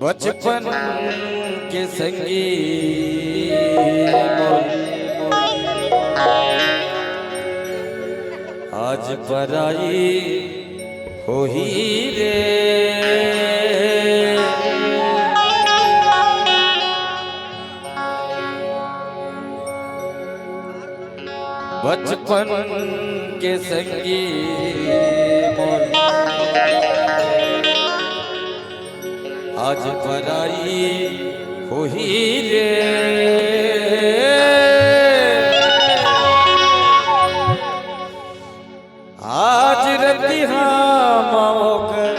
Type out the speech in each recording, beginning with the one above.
बचपन के संगी आज पराई हो ही रे। बचपन के संगी मोर आज पराई हो ही रे। आज रतिहा माओ कर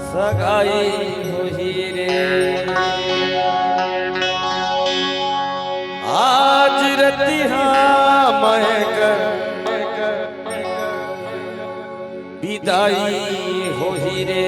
सगाई हो ही रे। आज रतिहा मैं कर विदाई हो ही रे।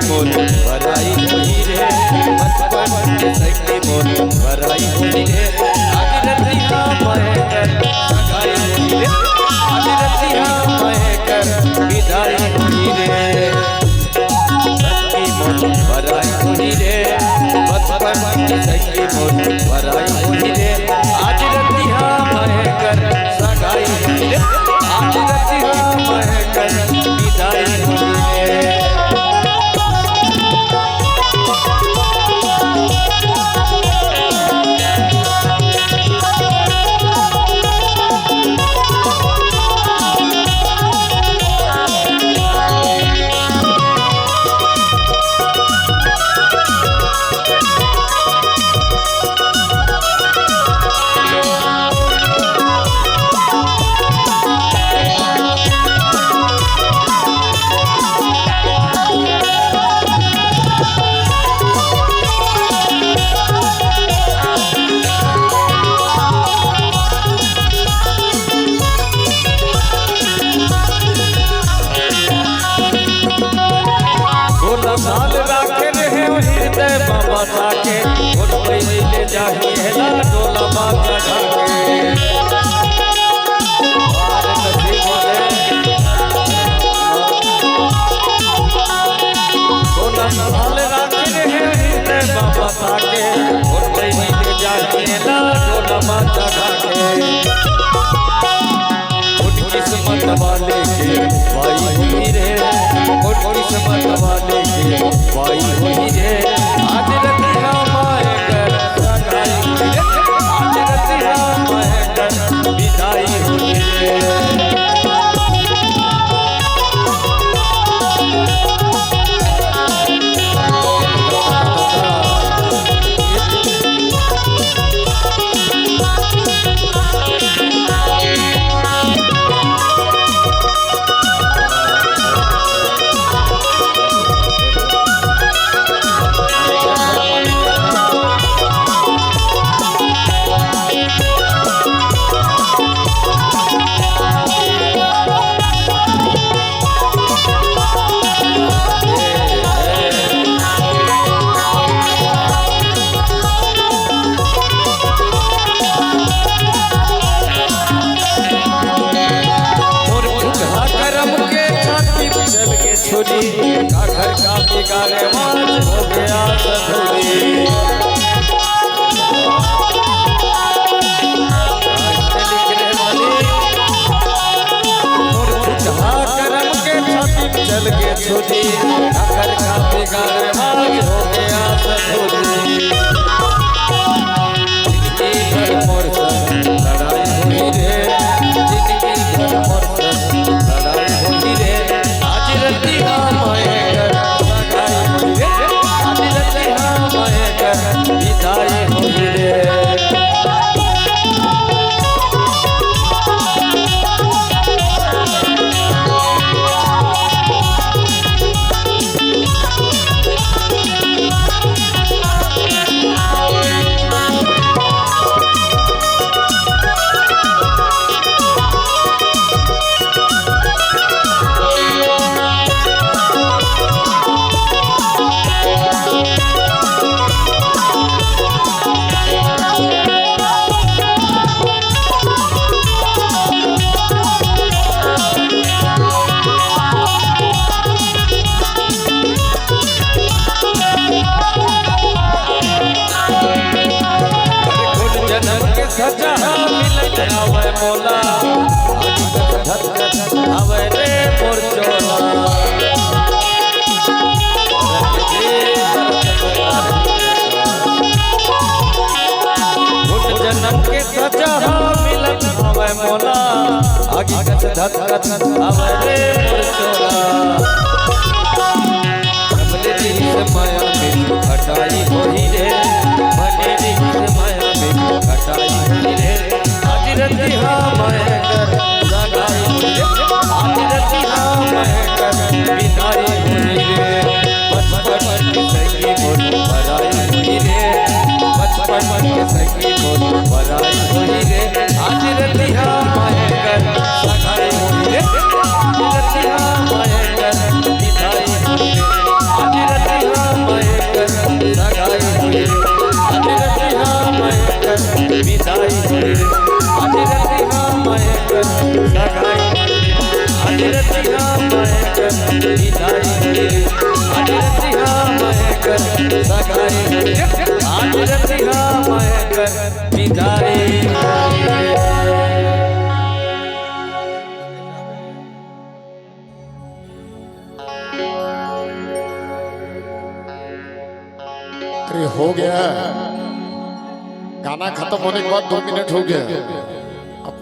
मोर बराई होई रे। बचपन के संगी मोर बराई होई रे। आज रतिहा मैं कर सगाई होई रे। आज रतिहा मैं कर विदाई होई रे। संगी मोर बराई होई रे। बचपन के संगी मोर बराई होई रे। आज रतिहा मैं कर सगाई होई रे। आज रतिहा मैं कर विदाई होई रे। साल राखे रहे हृदय बाबा ताके और पहले जाही है ना डोला माता ढाके। साल राखे रहे हृदय बाबा ताके और पहले जाही है ना डोला माता ढाके। किस्मत वाले के भाई हुई रे। और किस्मत वाले के भाई हुई रे। आज रतिहा मैं कर सगाई हुई रे। आज रतिहा मैं कर विदाई हुई रे। का घर का बिगाड़े माज हो गया सधुरी। करम के छाती चल के छुरी। घर का बिगाड़े माज हो गया सधुरी। मोर लड़ाई हुई रे। मोर लड़ाई हवे रे मोर चोला जन्म के सजा मिलत हवे मोला आगे कस धत कस हवे रे मोर चोला कमले दी माया में हटाई होई रे बने दी माया में हटाई होई रे आज रतिहा मैं कर सगाई होई रे आज रतिहा मैं कर विदाई होई रे बचपन की सगी मोर भराई होई रे बचपन के सगी मोर भराई होई रे आज रतिहा मैं कर सगाई होई रे आज रतिहा मैं कर विदाई होई रे आज रतिहा मैं कर सगाई होई रे आज रतिहा मैं कर विदाई होई रे आज रतिहा मैं कर सगाई होई रे आज रतिहा मैं कर विदाई होई रे आज रतिहा मैं कर सगाई होई रे आज रतिहा मैं कर विदाई होई रे। हो गया गाना खत्म होने के बाद 2 मिनट हो गया।